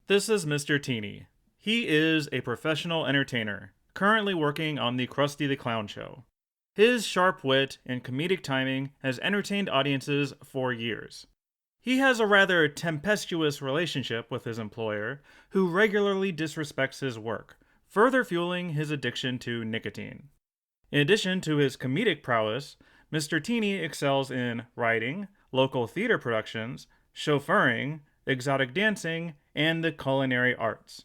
This is Mr. Teeny. He is a professional entertainer, currently working on the Krusty the Clown show. His sharp wit and comedic timing has entertained audiences for years. He has a rather tempestuous relationship with his employer, who regularly disrespects his work, further fueling his addiction to nicotine. In addition to his comedic prowess, Mr. Teeny excels in writing, local theater productions, chauffeuring, exotic dancing, and the culinary arts.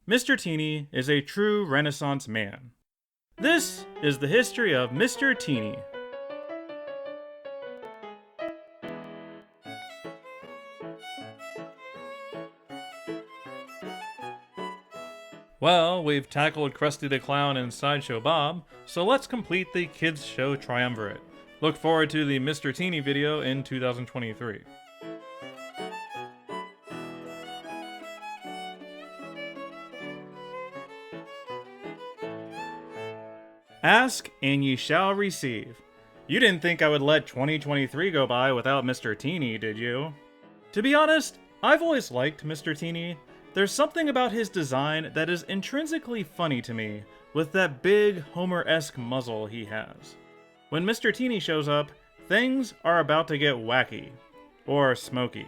Mr. Teeny is a true Renaissance man. This is the history of Mr. Teeny. Well, we've tackled Krusty the Clown and Sideshow Bob, so let's complete the kids show triumvirate. Look forward to the Mr. Teeny video in 2023. Ask and ye shall receive. You didn't think I would let 2023 go by without Mr. Teeny, did you? To be honest, I've always liked Mr. Teeny. There's something about his design that is intrinsically funny to me, with that big Homer-esque muzzle he has. When Mr. Teeny shows up, things are about to get wacky. Or smoky.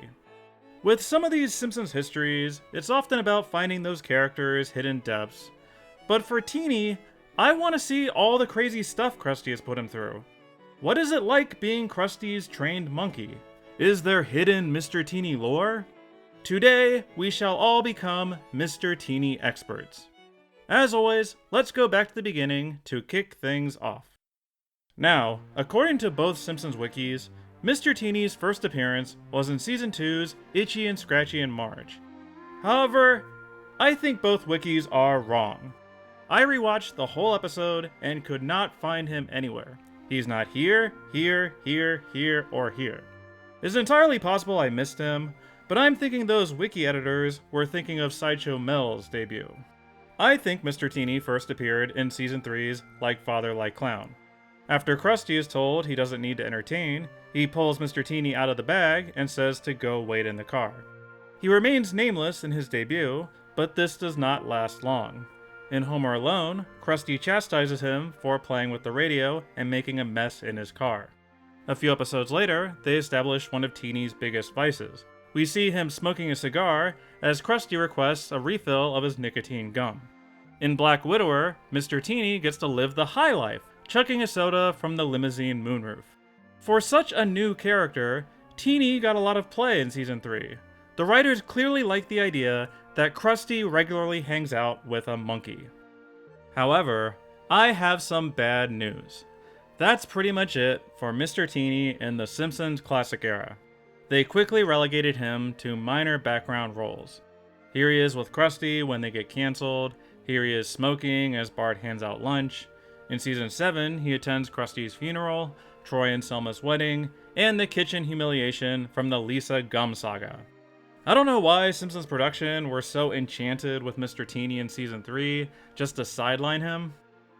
With some of these Simpsons histories, it's often about finding those characters' hidden depths. But for Teeny, I want to see all the crazy stuff Krusty has put him through. What is it like being Krusty's trained monkey? Is there hidden Mr. Teeny lore? Today, we shall all become Mr. Teeny experts. As always, let's go back to the beginning to kick things off. Now, according to both Simpsons wikis, Mr. Teeny's first appearance was in Season 2's Itchy and Scratchy and Marge. However, I think both wikis are wrong. I rewatched the whole episode and could not find him anywhere. He's not here, here, or here. It's entirely possible I missed him, but I'm thinking those wiki editors were thinking of Sideshow Mel's debut. I think Mr. Teeny first appeared in Season 3's Like Father, Like Clown. After Krusty is told he doesn't need to entertain, he pulls Mr. Teeny out of the bag and says to go wait in the car. He remains nameless in his debut, but this does not last long. In Homer Alone, Krusty chastises him for playing with the radio and making a mess in his car. A few episodes later, they establish one of Teeny's biggest vices. We see him smoking a cigar as Krusty requests a refill of his nicotine gum. In Black Widower, Mr. Teeny gets to live the high life, chucking a soda from the limousine moonroof. For such a new character, Teeny got a lot of play in Season 3. The writers clearly liked the idea that Krusty regularly hangs out with a monkey. However, I have some bad news. That's pretty much it for Mr. Teeny in the Simpsons classic era. They quickly relegated him to minor background roles. Here he is with Krusty when they get canceled. Here he is smoking as Bart hands out lunch. In Season 7, he attends Krusty's funeral, Troy and Selma's wedding, and the kitchen humiliation from the Lisa Gum saga. I don't know why Simpsons production were so enchanted with Mr. Teeny in Season 3, just to sideline him.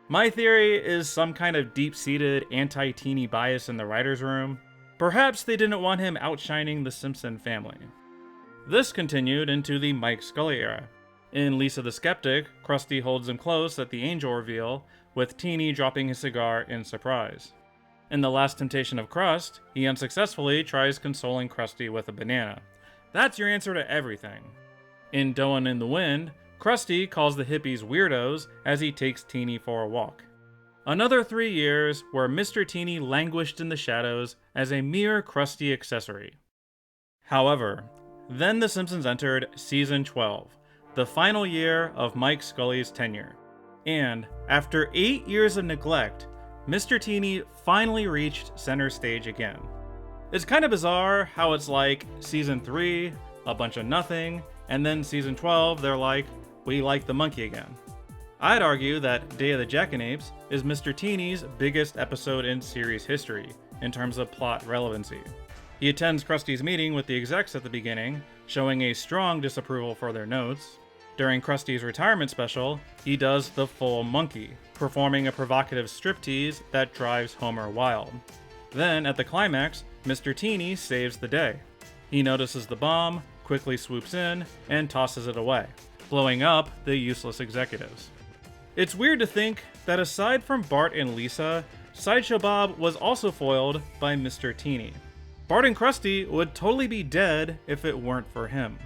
My theory is some kind of deep-seated anti-Teeny bias in the writer's room. Perhaps they didn't want him outshining the Simpson family. This continued into the Mike Scully era. In Lisa the Skeptic, Krusty holds him close at the angel reveal, with Teeny dropping his cigar in surprise. In The Last Temptation of Krust, he unsuccessfully tries consoling Krusty with a banana. That's your answer to everything. In Doin' in the Wind, Krusty calls the hippies weirdos as he takes Teeny for a walk. Another 3 years where Mr. Teeny languished in the shadows as a mere Krusty accessory. However, then The Simpsons entered Season 12, the final year of Mike Scully's tenure. And, after 8 years of neglect, Mr. Teeny finally reached center stage again. It's kind of bizarre how it's like Season 3, a bunch of nothing, and then Season 12, they're like, we like the monkey again. I'd argue that Day of the Jackanapes is Mr. Teeny's biggest episode in series history, in terms of plot relevancy. He attends Krusty's meeting with the execs at the beginning, showing a strong disapproval for their notes. During Krusty's retirement special, he does the full monkey, performing a provocative striptease that drives Homer wild. Then, at the climax, Mr. Teeny saves the day. He notices the bomb, quickly swoops in and tosses it away, blowing up the useless executives. It's weird to think that aside from Bart and Lisa, Sideshow Bob was also foiled by Mr. Teeny. Bart and Krusty would totally be dead if it weren't for him.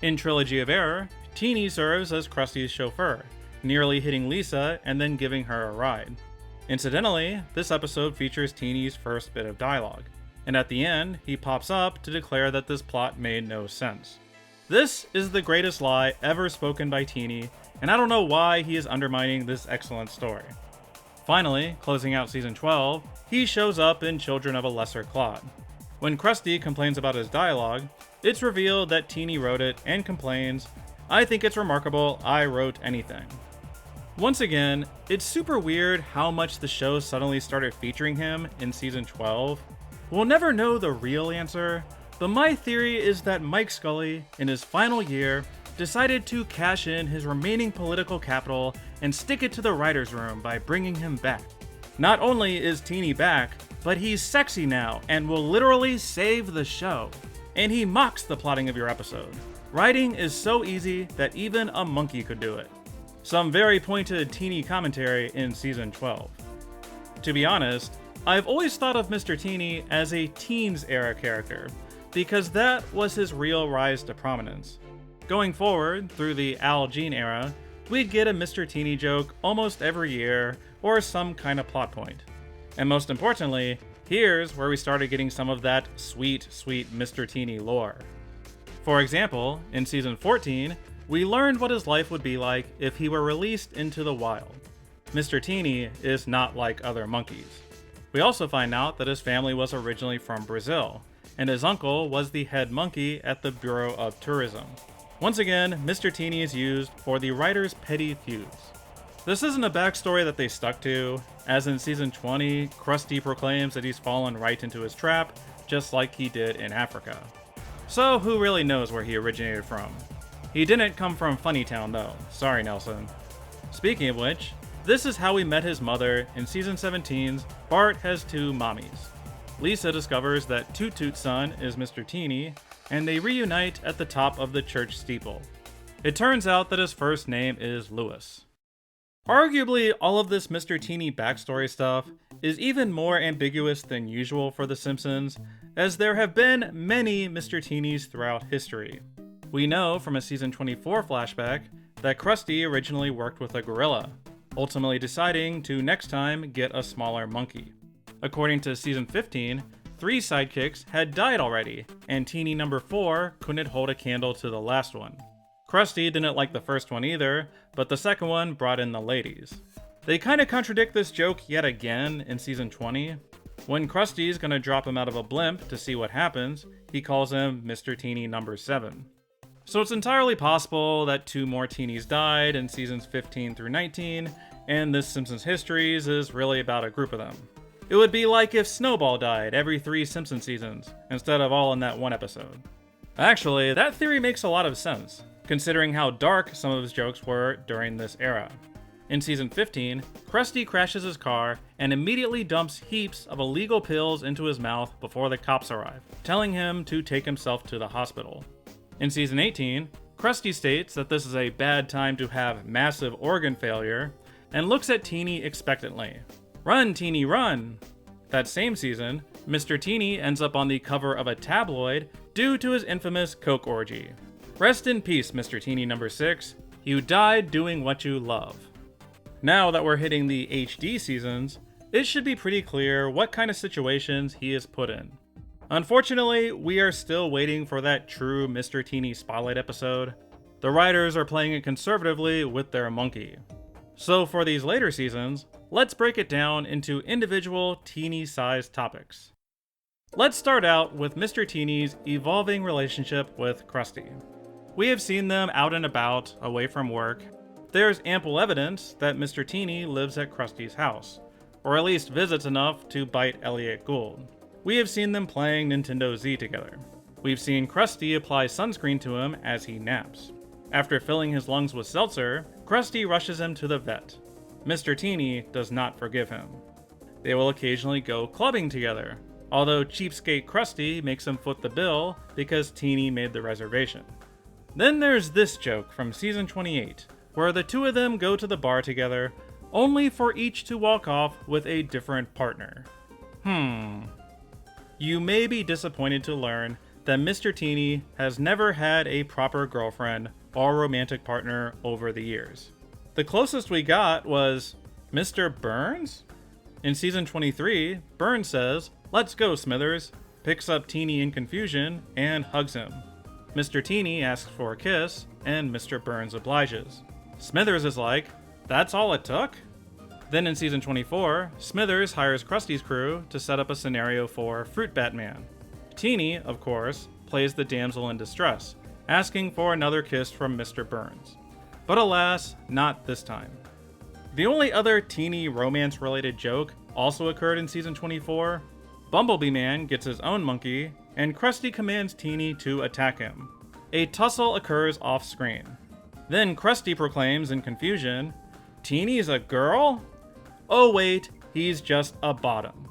In Trilogy of Error, Teeny serves as Krusty's chauffeur, nearly hitting Lisa and then giving her a ride. Incidentally, this episode features Teeny's first bit of dialogue, and at the end, he pops up to declare that this plot made no sense. This is the greatest lie ever spoken by Teeny, and I don't know why he is undermining this excellent story. Finally, closing out Season 12, he shows up in Children of a Lesser Clod. When Krusty complains about his dialogue, it's revealed that Teeny wrote it and complains, "I think it's remarkable I wrote anything." Once again, it's super weird how much the show suddenly started featuring him in Season 12. We'll never know the real answer, but my theory is that Mike Scully, in his final year, decided to cash in his remaining political capital and stick it to the writer's room by bringing him back. Not only is Teeny back, but he's sexy now and will literally save the show. And he mocks the plotting of your episode. Writing is so easy that even a monkey could do it. Some very pointed Teeny commentary in Season 12. To be honest, I've always thought of Mr. Teeny as a teens era character, because that was his real rise to prominence. Going forward, through the Al Jean era, we'd get a Mr. Teeny joke almost every year, or some kind of plot point. And most importantly, here's where we started getting some of that sweet, sweet Mr. Teeny lore. For example, in Season 14, we learned what his life would be like if he were released into the wild. Mr. Teeny is not like other monkeys. We also find out that his family was originally from Brazil, and his uncle was the head monkey at the Bureau of Tourism. Once again, Mr. Teeny is used for the writer's petty feuds. This isn't a backstory that they stuck to, as in Season 20, Krusty proclaims that he's fallen right into his trap, just like he did in Africa. So who really knows where he originated from? He didn't come from Funnytown though, sorry Nelson. Speaking of which, this is how we met his mother in Season 17's Bart Has Two Mommies. Lisa discovers that Toot Toot's son is Mr. Teeny, and they reunite at the top of the church steeple. It turns out that his first name is Louis. Arguably, all of this Mr. Teeny backstory stuff is even more ambiguous than usual for The Simpsons, as there have been many Mr. Teenys throughout history. We know from a Season 24 flashback that Krusty originally worked with a gorilla, ultimately deciding to next time get a smaller monkey. According to Season 15, 3 sidekicks had died already, and Teeny number 4 couldn't hold a candle to the last one. Krusty didn't like the first one either, but the second one brought in the ladies. They kinda contradict this joke yet again in Season 20. When Krusty's gonna drop him out of a blimp to see what happens, he calls him Mr. Teeny number 7. So it's entirely possible that 2 more Teenys died in Seasons 15 through 19, and this Simpsons Histories is really about a group of them. It would be like if Snowball died every 3 Simpsons seasons, instead of all in that one episode. Actually, that theory makes a lot of sense, considering how dark some of his jokes were during this era. In Season 15, Krusty crashes his car and immediately dumps heaps of illegal pills into his mouth before the cops arrive, telling him to take himself to the hospital. In Season 18, Krusty states that this is a bad time to have massive organ failure, and looks at Teeny expectantly. "Run, Teeny, run!" That same season, Mr. Teeny ends up on the cover of a tabloid due to his infamous coke orgy. Rest in peace, Mr. Teeny number 6. You died doing what you love. Now that we're hitting the HD seasons, it should be pretty clear what kind of situations he is put in. Unfortunately, we are still waiting for that true Mr. Teeny spotlight episode. The writers are playing it conservatively with their monkey. So for these later seasons, let's break it down into individual teeny-sized topics. Let's start out with Mr. Teeny's evolving relationship with Krusty. We have seen them out and about, away from work. There's ample evidence that Mr. Teeny lives at Krusty's house, or at least visits enough to bite Elliot Gould. We have seen them playing Nintendo Z together. We've seen Krusty apply sunscreen to him as he naps. After filling his lungs with seltzer, Krusty rushes him to the vet. Mr. Teeny does not forgive him. They will occasionally go clubbing together, although cheapskate Krusty makes him foot the bill because Teeny made the reservation. Then there's this joke from season 28, where the two of them go to the bar together, only for each to walk off with a different partner. You may be disappointed to learn that Mr. Teeny has never had a proper girlfriend or romantic partner over the years. The closest we got was Mr. Burns? In season 23, Burns says, "Let's go, Smithers," picks up Teeny in confusion, and hugs him. Mr. Teeny asks for a kiss, and Mr. Burns obliges. Smithers is like, "That's all it took?" Then in season 24, Smithers hires Krusty's crew to set up a scenario for Fruit Batman. Teeny, of course, plays the damsel in distress, asking for another kiss from Mr. Burns. But alas, not this time. The only other Teeny romance-related joke also occurred in season 24. Bumblebee Man gets his own monkey, and Krusty commands Teeny to attack him. A tussle occurs off-screen. Then Krusty proclaims in confusion, "Teeny's a girl? Oh wait, he's just a bottom."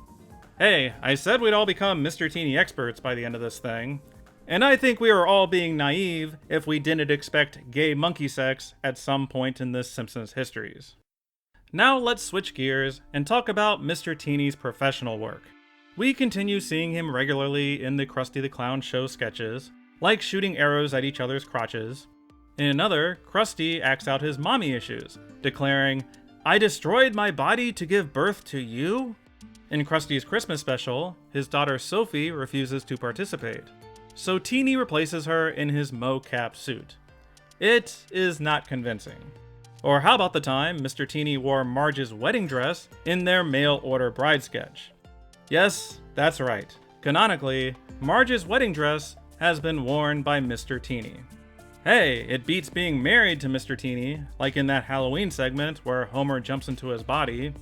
Hey, I said we'd all become Mr. Teeny experts by the end of this thing. And I think we were all being naive if we didn't expect gay monkey sex at some point in this Simpsons Histories. Now let's switch gears and talk about Mr. Teeny's professional work. We continue seeing him regularly in the Krusty the Clown show sketches, like shooting arrows at each other's crotches. In another, Krusty acts out his mommy issues, declaring, "I destroyed my body to give birth to you?" In Krusty's Christmas special, his daughter Sophie refuses to participate, so Teeny replaces her in his mocap suit. It is not convincing. Or how about the time Mr. Teeny wore Marge's wedding dress in their mail order bride sketch? Yes, that's right. Canonically, Marge's wedding dress has been worn by Mr. Teeny. Hey, it beats being married to Mr. Teeny, like in that Halloween segment where Homer jumps into his body.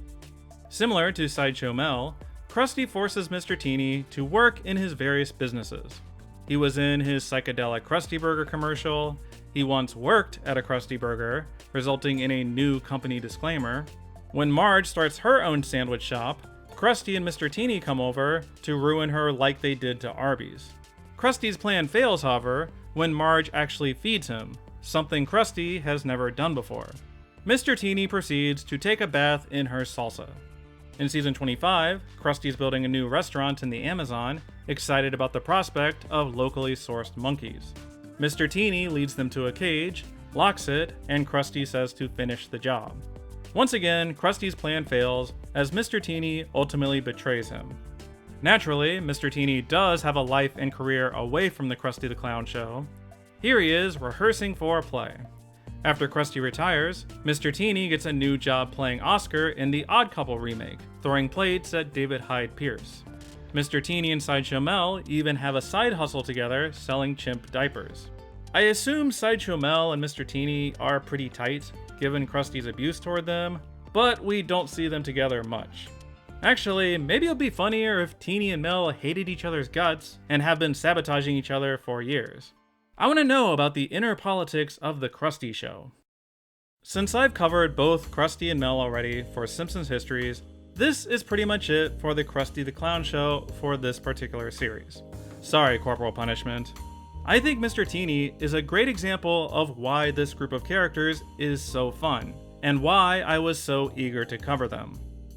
Similar to Sideshow Mel, Krusty forces Mr. Teeny to work in his various businesses. He was in his psychedelic Krusty Burger commercial. He once worked at a Krusty Burger, resulting in a new company disclaimer. When Marge starts her own sandwich shop, Krusty and Mr. Teeny come over to ruin her like they did to Arby's. Krusty's plan fails, however, when Marge actually feeds him, something Krusty has never done before. Mr. Teeny proceeds to take a bath in her salsa. In season 25, Krusty's building a new restaurant in the Amazon, excited about the prospect of locally sourced monkeys. Mr. Teeny leads them to a cage, locks it, and Krusty says to finish the job. Once again, Krusty's plan fails, as Mr. Teeny ultimately betrays him. Naturally, Mr. Teeny does have a life and career away from the Krusty the Clown show. Here he is, rehearsing for a play. After Krusty retires, Mr. Teeny gets a new job playing Oscar in the Odd Couple remake, throwing plates at David Hyde Pierce. Mr. Teeny and Sideshow Mel even have a side hustle together selling chimp diapers. I assume Sideshow Mel and Mr. Teeny are pretty tight, given Krusty's abuse toward them, but we don't see them together much. Actually, maybe it'll be funnier if Teeny and Mel hated each other's guts and have been sabotaging each other for years. I want to know about the inner politics of the Krusty show. Since I've covered both Krusty and Mel already for Simpsons Histories, this is pretty much it for the Krusty the Clown show for this particular series. Sorry, Corporal Punishment. I think Mr. Teeny is a great example of why this group of characters is so fun, and why I was so eager to cover them.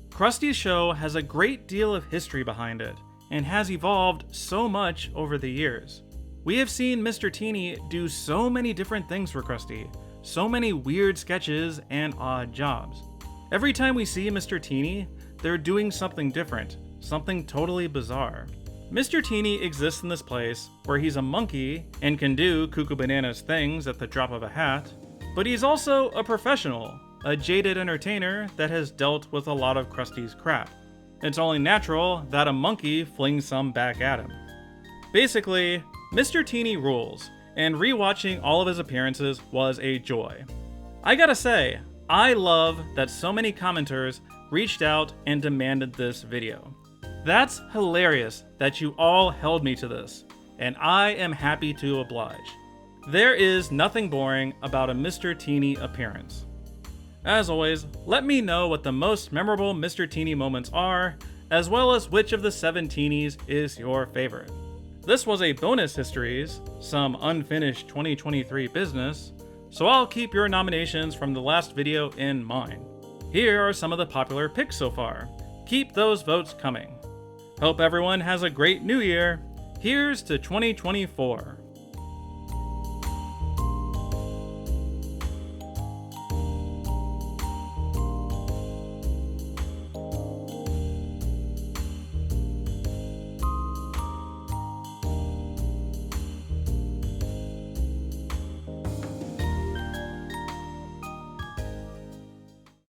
Krusty's show has a great deal of history behind it, and has evolved so much over the years. We have seen Mr. Teeny do so many different things for Krusty, so many weird sketches and odd jobs. Every time we see Mr. Teeny, they're doing something different, something totally bizarre. Mr. Teeny exists in this place where he's a monkey and can do cuckoo bananas things at the drop of a hat, but he's also a professional, a jaded entertainer that has dealt with a lot of Krusty's crap. It's only natural that a monkey flings some back at him. Basically, Mr. Teeny rules, and rewatching all of his appearances was a joy. I gotta say, I love that so many commenters reached out and demanded this video. That's hilarious that you all held me to this, and I am happy to oblige. There is nothing boring about a Mr. Teeny appearance. As always, let me know what the most memorable Mr. Teeny moments are, as well as which of the 7 teenies is your favorite. This was a bonus Histories, some unfinished 2023 business, so I'll keep your nominations from the last video in mind. Here are some of the popular picks so far. Keep those votes coming. Hope everyone has a great new year. Here's to 2024.